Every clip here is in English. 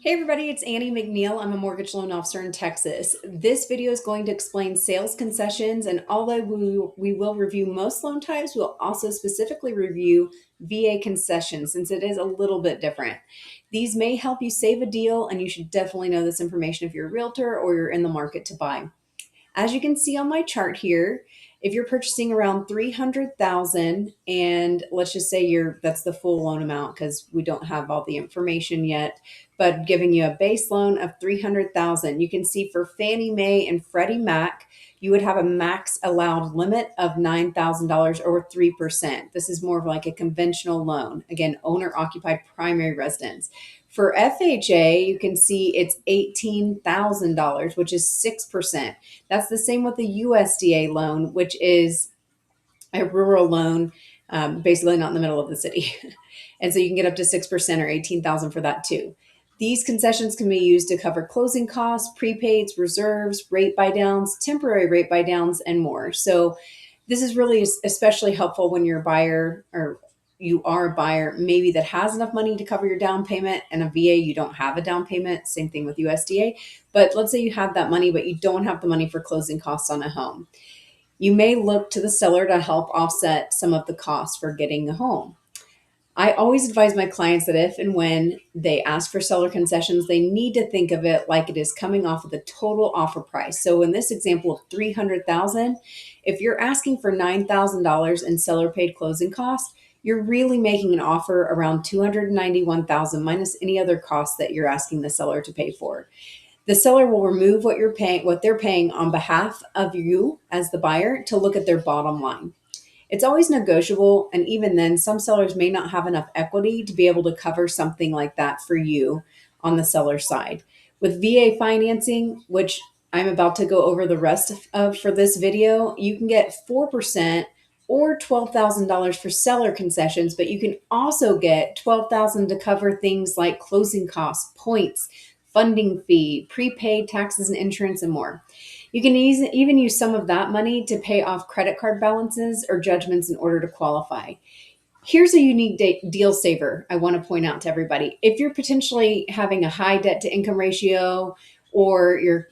Hey everybody, it's Annie McNeil. I'm a mortgage loan officer in Texas. This video is going to explain sales concessions, and although we will review most loan types, we'll also specifically review VA concessions since it is a little bit different. These may help you save a deal, and you should definitely know this information if you're a realtor or you're in the market to buy. As you can see on my chart here, if you're purchasing around 300,000 and let's just say that's the full loan amount because we don't have all the information yet, but giving you a base loan of 300,000, you can see for Fannie Mae and Freddie Mac, you would have a max allowed limit of $9,000 or 3%. This is more of like a conventional loan. Again, owner occupied primary residence. For FHA, you can see it's $18,000, which is 6%. That's the same with the USDA loan, which is a rural loan, basically not in the middle of the city. And so you can get up to 6% or 18,000 for that too. These concessions can be used to cover closing costs, prepaids, reserves, rate buy downs, temporary rate buy downs, and more. So this is really especially helpful when you're a buyer or you are a buyer maybe that has enough money to cover your down payment, and a VA you don't have a down payment. Same thing with USDA. But let's say you have that money, but you don't have the money for closing costs on a home. You may look to the seller to help offset some of the costs for getting a home. I always advise my clients that if and when they ask for seller concessions, they need to think of it like it is coming off of the total offer price. So in this example of 300,000, if you're asking for $9,000 in seller paid closing costs, you're really making an offer around 291,000 minus any other costs that you're asking the seller to pay for. The seller will remove what they're paying on behalf of you as the buyer to look at their bottom line. It's always negotiable, and even then, some sellers may not have enough equity to be able to cover something like that for you on the seller side. With VA financing, which I'm about to go over the rest of for this video, you can get 4% or $12,000 for seller concessions, but you can also get $12,000 to cover things like closing costs, points, funding fee, prepaid taxes and insurance, and more. You can even use some of that money to pay off credit card balances or judgments in order to qualify. Here's a unique deal saver I want to point out to everybody. If you're potentially having a high debt to income ratio, or you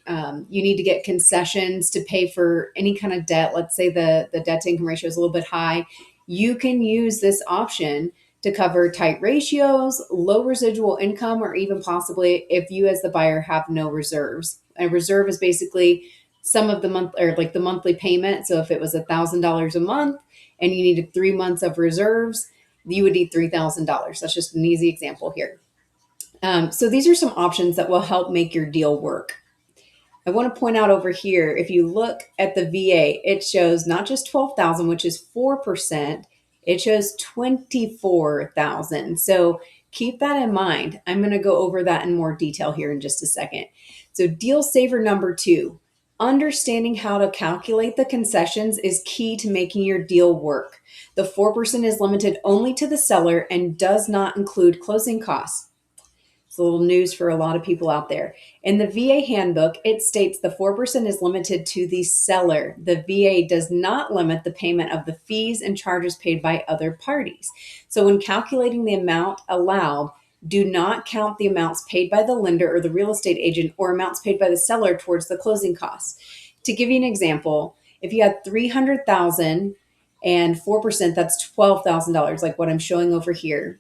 need to get concessions to pay for any kind of debt, let's say the debt to income ratio is a little bit high, you can use this option to cover tight ratios, low residual income, or even possibly if you as the buyer have no reserves. A reserve is basically some of the month or like the monthly payment. So if it was $1,000 a month and you needed 3 months of reserves, you would need $3,000. That's just an easy example here. So these are some options that will help make your deal work. I want to point out over here, if you look at the VA, it shows not just 12,000, which is 4%, it shows 24,000. So keep that in mind. I'm going to go over that in more detail here in just a second. So deal saver number 2, understanding how to calculate the concessions is key to making your deal work. The 4% is limited only to the seller and does not include closing costs. It's a little news for a lot of people out there. In the VA handbook, it states the 4% is limited to the seller. The VA does not limit the payment of the fees and charges paid by other parties. So when calculating the amount allowed, do not count the amounts paid by the lender or the real estate agent or amounts paid by the seller towards the closing costs. To give you an example, if you had 300,000 and 4%, that's $12,000, like what I'm showing over here.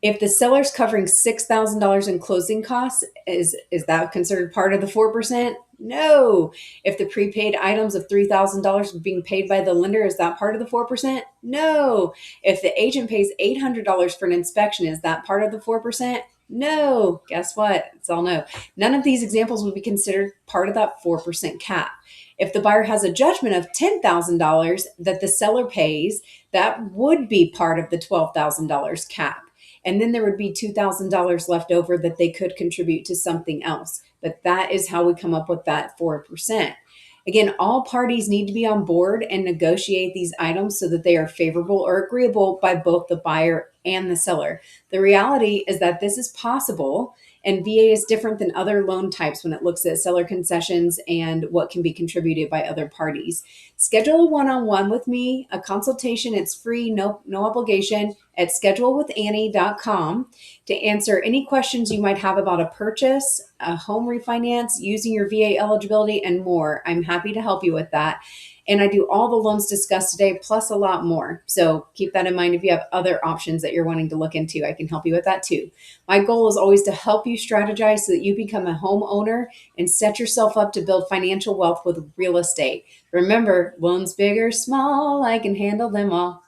If the seller's covering $6,000 in closing costs, is that considered part of the 4%? No. If the prepaid items of $3,000 are being paid by the lender, is that part of the 4%? No. If the agent pays $800 for an inspection, is that part of the 4%? No. Guess what? It's all no. None of these examples would be considered part of that 4% cap. If the buyer has a judgment of $10,000 that the seller pays, that would be part of the $12,000 cap. And then there would be $2,000 left over that they could contribute to something else. But that is how we come up with that 4%. Again, all parties need to be on board and negotiate these items so that they are favorable or agreeable by both the buyer and the seller. The reality is that this is possible And VA is different than other loan types when it looks at seller concessions and what can be contributed by other parties. Schedule a one-on-one with me, a consultation. It's free, no obligation, at schedulewithannie.com to answer any questions you might have about a purchase, a home refinance, using your VA eligibility, and more. I'm happy to help you with that. And I do all the loans discussed today, plus a lot more. So keep that in mind. If you have other options that you're wanting to look into, I can help you with that too. My goal is always to help you strategize so that you become a homeowner and set yourself up to build financial wealth with real estate. Remember, loans big or small, I can handle them all.